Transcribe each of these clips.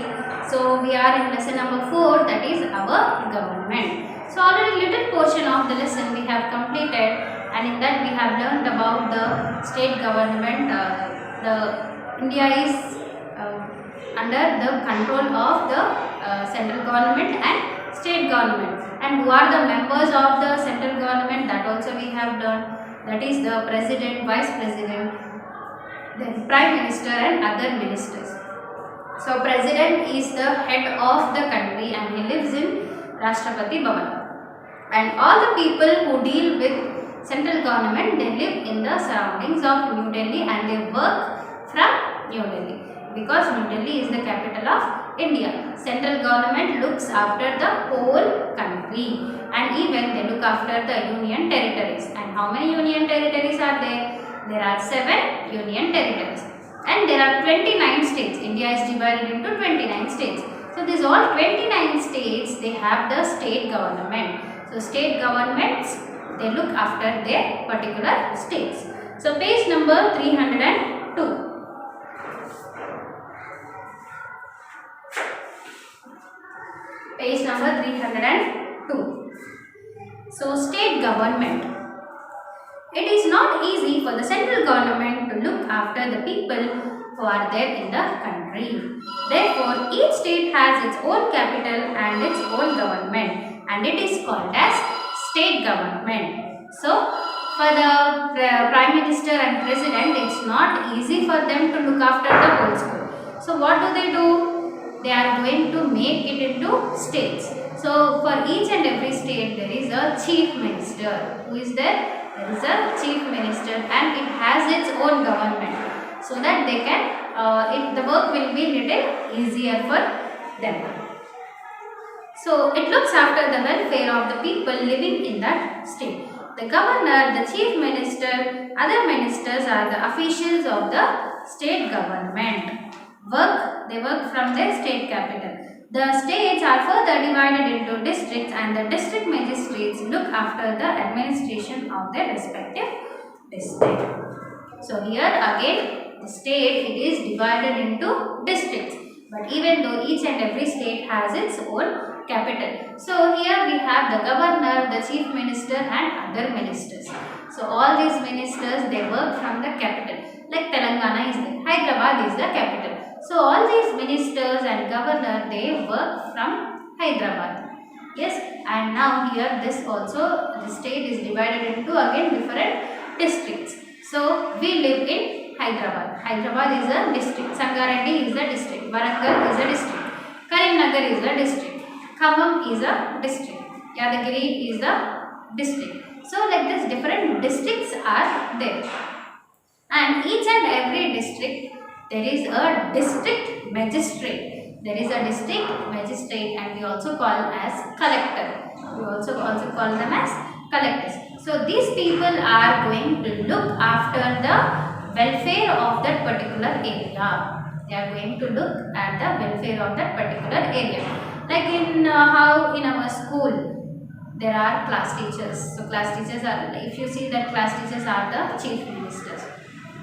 already. So we are in lesson number 4, that is our government. So already little portion of the lesson we have completed, and in that we have learned about the state government. The India is under the control of the central government and state government, and who are the members of the central government, that also we have learned. That is the president, vice president, then prime minister and other ministers. So president is the head of the country and he lives in Rashtrapati Bhavan, and all the people who deal with central government, they live in the surroundings of New Delhi and they work from New Delhi, because New Delhi is the capital of India. Central government looks after the whole country, and even they look after the union territories. And how many union territories are there? There are 7 union territories, and there are 29 states. India is divided into 29 states. So these all 29 states, they have the state government. So state governments, they look after their particular states. So page number 302. Page number 302. So state government. It is not easy for the central government to look after the people who are there in the country. Therefore, each state has its own capital and its own government, and it is called as state government. So, for the prime minister and president, it's not easy for them to look after the whole school. So, what do? They are going to make it into states. So, for each and every state, there is a chief minister. Who is there? There is a chief minister, and it has its own government, so that they can, the work will be little easier for them. So it looks after the welfare of the people living in that state. The governor, the chief minister, other ministers are the officials of the state government. They work from their state capital. The states are further divided into districts, and the district magistrates look after the administration of their respective district. So here again, the state, it is divided into districts, but even though each and every state has its own capital. So here we have the governor, the chief minister and other ministers. So all these ministers, they work from the capital. Like Telangana is there, Hyderabad is the capital. So all these ministers and governor, they work from Hyderabad. Yes, and now here this also, the state is divided into again different districts. So we live in Hyderabad. Hyderabad is a district. Sangareddy is a district. Warangal is a district. Karimnagar is a district. Khammam is a district. Yadagiri is a district. So like this, different districts are there. And each and every district, there is a district magistrate. There is a district magistrate, and we also call as collector. We also call them as collectors. So these people are going to look after the welfare of that particular area. They are going to look at the welfare of that particular area. Like in how in our school there are class teachers. So class teachers are, if you see that class teachers are the chief ministers.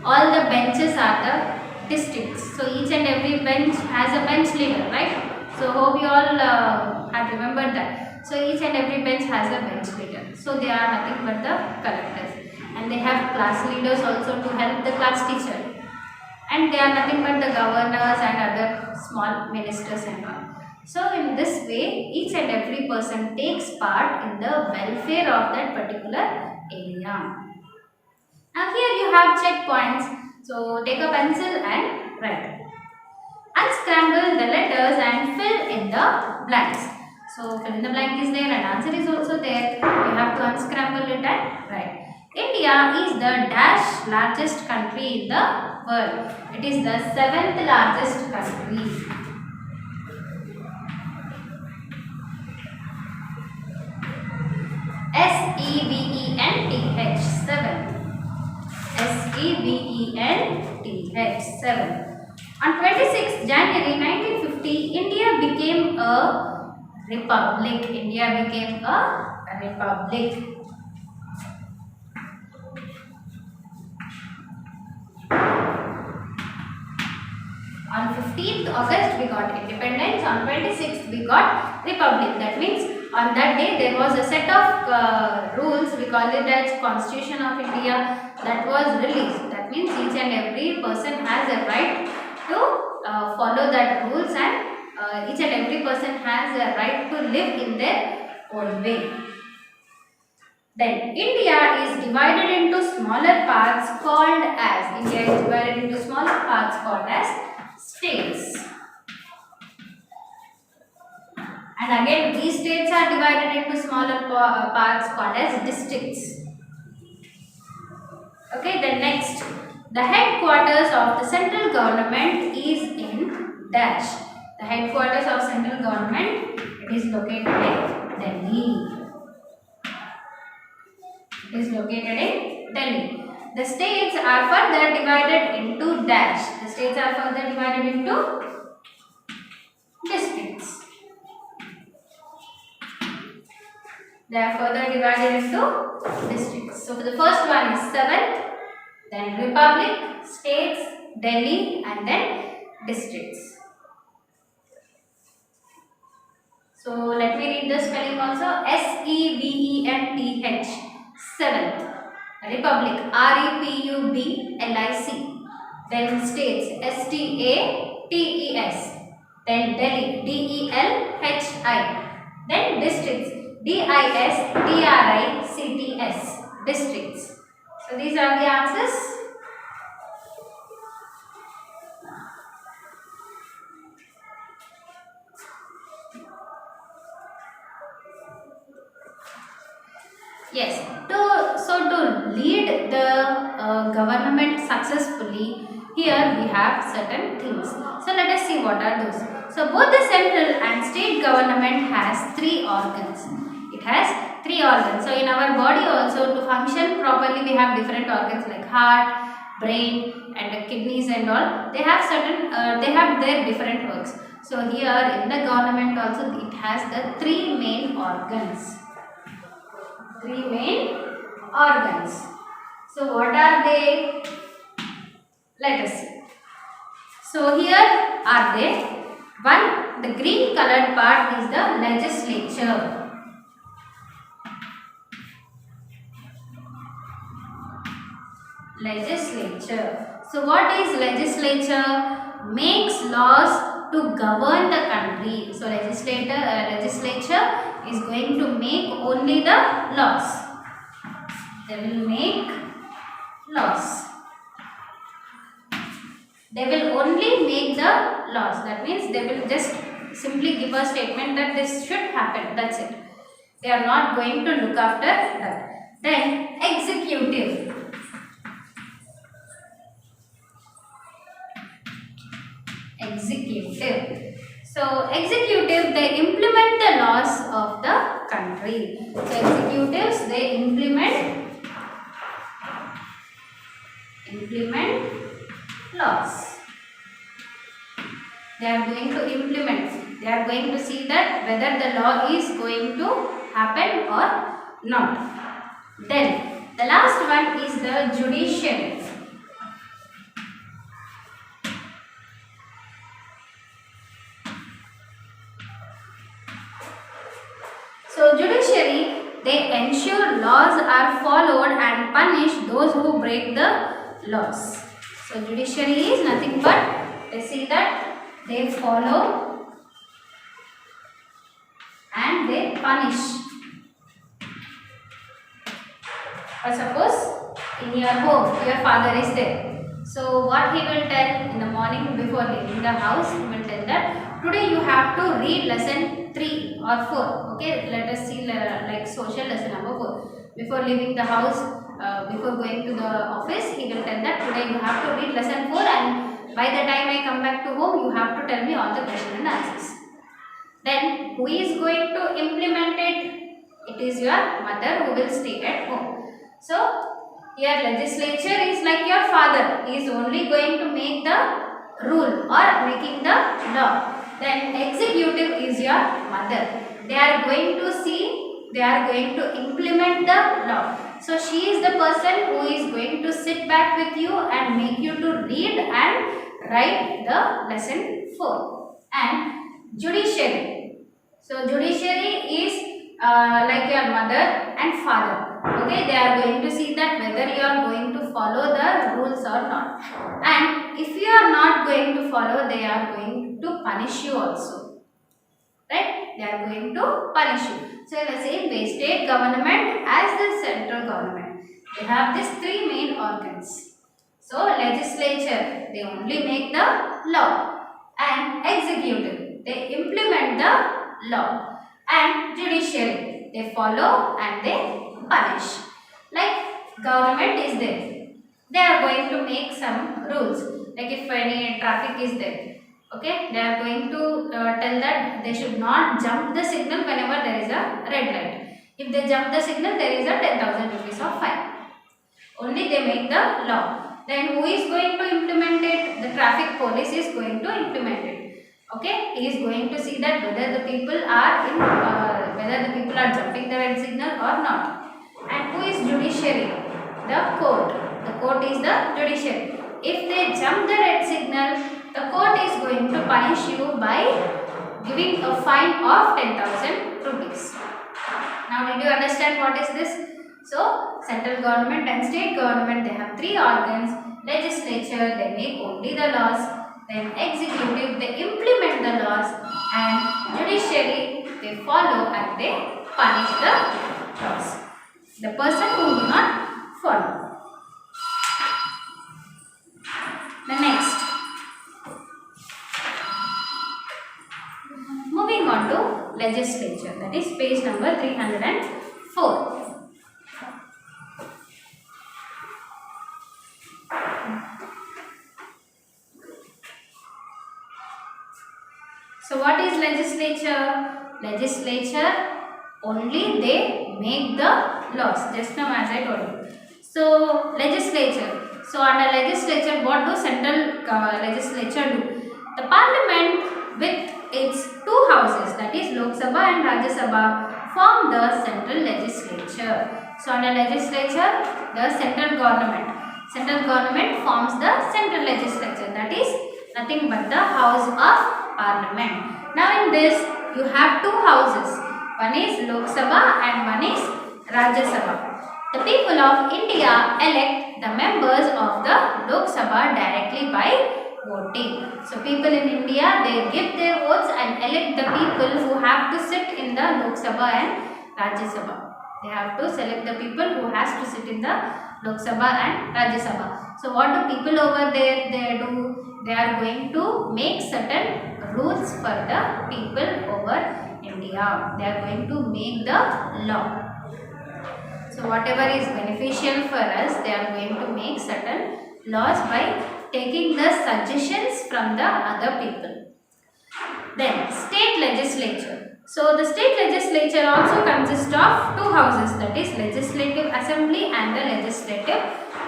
All the benches are the districts. So each and every bench has a bench leader, right? So hope you all have remembered that. So each and every bench has a bench leader. So they are nothing but the collectors, and they have class leaders also to help the class teacher, and they are nothing but the governors and other small ministers and all. So in this way, each and every person takes part in the welfare of that particular area. Now here you have checkpoints. So take a pencil and write. Unscramble the letters and fill in the blanks. So fill in the blank is there and answer is also there. You have to unscramble it and write. India is the dash largest country in the world. It is the 7th largest country. SEVENTH, 7. SEVENTH, 7. On 26th January 1950, India became a republic. India became a republic. On 15th August we got independence. On 26th we got republic. That means on that day there was a set of rules, we call it as Constitution of India, that was released. That means each and every person has a right to follow that rules, and each and every person has a right to live in their own way. Then India is divided into smaller parts called as states. And again these states are divided into smaller parts called as districts. Okay, then next, the headquarters of the central government is in dash. The headquarters of central government, it is located in Delhi. It is located in Delhi. The states are further divided into dash. The states are further divided into districts. They are further divided into districts. So the first one is 7th, then republic, states, Delhi, and then districts. So let me read the spelling also. SEVENTH, 7th. Republic, REPUBLIC. Then states, STATES. Then Delhi, DELHI. Then districts, DISTRICTS. Districts. So these are the answers. Yes, to lead the government successfully, here we have certain things. So let us see what are those. So both the central and state government has 3 organs. It has 3 organs. So in our body also, to function properly, we have different organs like heart, brain, and kidneys and all. They have certain, they have their different works. So here in the government also, it has the 3 main organs. 3 main organs. So what are they? Let us see. So here are they. One, the green colored part is the legislature. Legislature. So what is legislature? Makes laws to govern the country. So legislature is going to make only the laws. They will make laws. They will only make the laws. That means they will just simply give a statement that this should happen. That's it. They are not going to look after that. Then executive. Executive. So executive, they implement the laws of the country. So executives, they implement laws. They are going to implement. They are going to see that whether the law is going to happen or not. Then the last one is the judiciary. So judiciary, they ensure laws are followed and punish those who break the laws. So judiciary is nothing but they see that they follow and they punish. For suppose in your home, your father is there. So what he will tell in the morning before leaving the house, he will tell that today you have to read lesson 3 or 4. Okay, let us see like social lesson number 4. Before leaving the house, before going to the office, he will tell that today you have to read lesson 4 and by the time I come back to home, you have to tell me all the questions and answers. Then who is going to implement it? It is your mother who will stay at home. So your legislature is like your father. He is only going to make the rule or making the law. Then executive is your mother. They are going to see, they are going to implement the law. So she is the person who is going to sit back with you and make you to read and write the lesson 4. And judiciary. So judiciary is like your mother and father. Okay, they are going to see that whether you are going to follow the rules or not. And if you are not going to follow, they are going to punish you also. Right? They are going to punish you. So in the same way, state government as the central government, they have these three main organs. So legislature, they only make the law, and executive, they implement the law, and judiciary, they follow and they punish. Like government is there, they are going to make some rules. Like if any traffic is there, okay, they are going to tell that they should not jump the signal whenever there is a red light. If they jump the signal, there is a 10,000 rupees of fine. Only they make the law. Then who is going to implement it? The traffic police is going to implement it. Okay, he is going to see that whether the people are jumping the red signal or not. And who is judiciary? The court. The court is the judiciary. If they jump the red signal, the court is going to punish you by giving a fine of 10,000 rupees. Now, did you understand what is this? So, central government and state government, they have three organs. Legislature, they make only the laws. Then executive, they implement the laws. And judiciary, they follow and they punish the laws. The person who do not follow. The next. Moving on to legislature, that is page number 304. So what is legislature? Legislature, only they make the laws, just now as I told you. So legislature. So under legislature, what do central legislature do? The parliament with its two houses, that is Lok Sabha and Rajya Sabha, form the central legislature. So under legislature, the central government forms the central legislature, that is nothing but the house of parliament. Now in this, you have two houses. One is Lok Sabha and one is Rajya Sabha. The people of India elect the members of the Lok Sabha directly by voting. So people in India, they give their votes and elect the people who have to sit in the Lok Sabha and Rajya Sabha. They have to select the people who has to sit in the Lok Sabha and Rajya Sabha. So what do people over there they do? They are going to make certain rules for the people over India. They are going to make the law. So whatever is beneficial for us, they are going to make certain laws by taking the suggestions from the other people. Then state legislature. So the state legislature also consists of two houses, that is legislative assembly and the legislative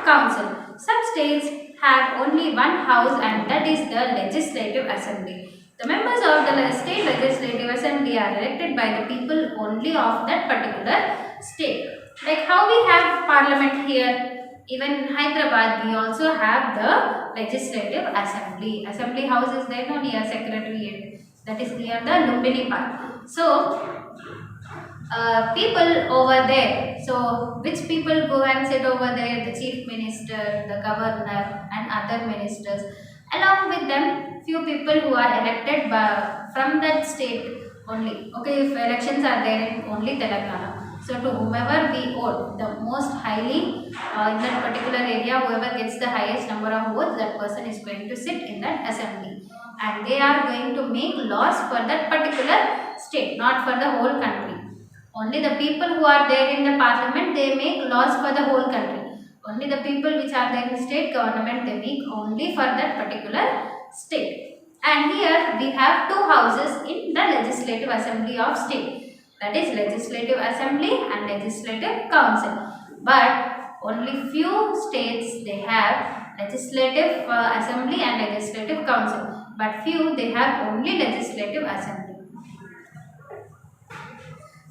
council. Some states have only one house and that is the legislative assembly. The members of the state legislative assembly are elected by the people only of that particular state. Like how we have parliament here, even in Hyderabad, we also have the legislative assembly. Assembly house is there no near secretariat, that is near the Lumbini Park. So, people over there, so which people go and sit over there? The chief minister, the governor and other ministers. Along with them, few people who are elected from that state only. Okay, if elections are there in only Telangana. So to whomever we vote, the most highly in that particular area, whoever gets the highest number of votes, that person is going to sit in that assembly. And they are going to make laws for that particular state, not for the whole country. Only the people who are there in the parliament, they make laws for the whole country. Only the people which are there in state government, they make only for that particular state. And here we have two houses in the legislative assembly of state. That is legislative assembly and legislative council. But only few states they have legislative assembly and legislative council. But few they have only legislative assembly.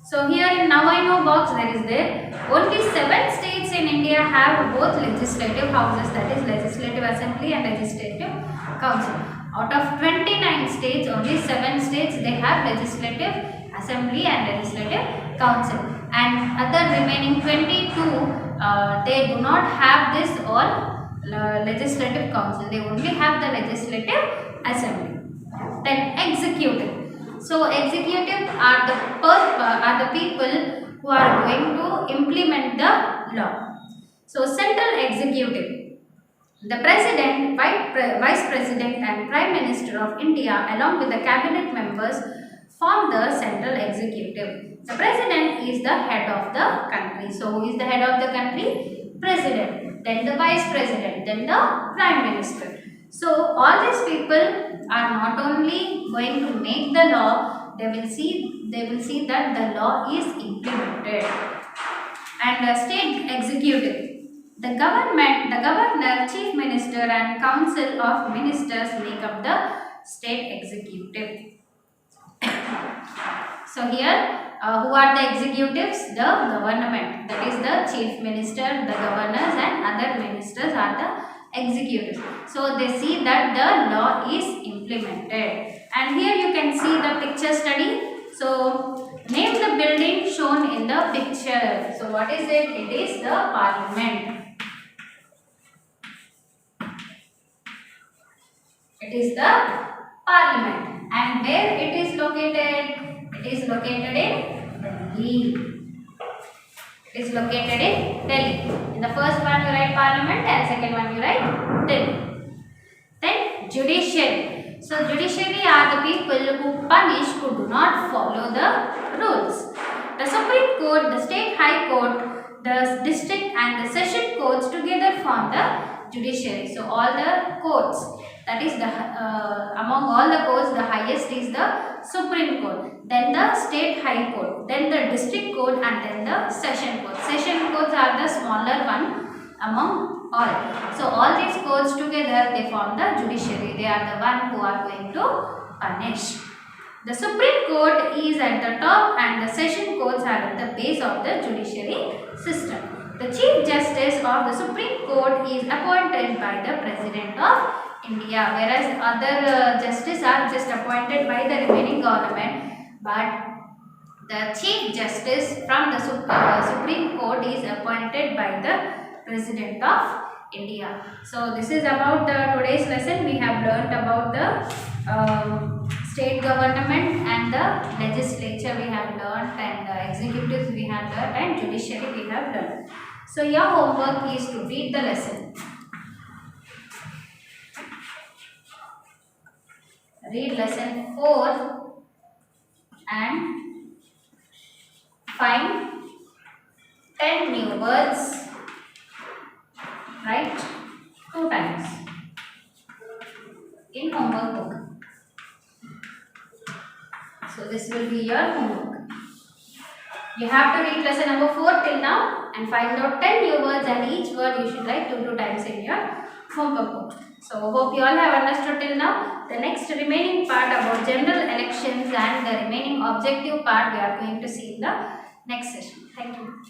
So here in Now I Know box there is there. Only 7 states in India have both legislative houses, that is legislative assembly and legislative council. Out of 29 states, only 7 states they have legislative assembly and legislative council, and other remaining 22 they do not have this all legislative council. They only have the legislative assembly. Then executive. So executive are the people who are going to implement the law. So central executive. The President, Vice President and Prime Minister of India along with the cabinet members form the central executive. The President is the head of the country. So who is the head of the country? President. Then the Vice President. Then the Prime Minister. So all these people are not only going to make the law, they will see that the law is implemented. And the state executive. The governor, chief minister and council of ministers make up the state executive. So here, who are the executives? The government, that is the chief minister, the governors and other ministers are the executives. So they see that the law is implemented. And here you can see the picture study. So name the building shown in the picture. So what is it? It is the parliament. It is the parliament. And where it is located? It is located in Delhi. It is located in Delhi. In the first one you write parliament and second one you write Delhi. Then judiciary. So judiciary are the people who punish who do not follow the rules. The Supreme Court, the State High Court, the district and the session courts together form the judiciary. So all the courts, that is the among all the courts the highest is the Supreme Court, then the State High Court, then the district court and then the session court. Session courts are the smaller one among all. So all these courts together they form the judiciary. They are the one who are going to punish. The Supreme Court is at the top and the session courts are at the base of the judiciary system. The Chief Justice of the Supreme Court is appointed by the President of India, whereas other justices are just appointed by the remaining government, but the Chief Justice from the Supreme Court is appointed by the President of India. So this is about today's lesson. We have learnt about the state government and the legislature we have learnt, and the executives we have learnt, and judiciary we have learnt. So your homework is to read the lesson. Read lesson 4 and find 10 new words. Write 2 times in homework book. So this will be your homework. You have to read lesson number 4 till now and find out 10 new words, and each word you should write 2 times in your homework book. So hope you all have understood till now. The next remaining part about general elections and the remaining objective part we are going to see in the next session. Thank you.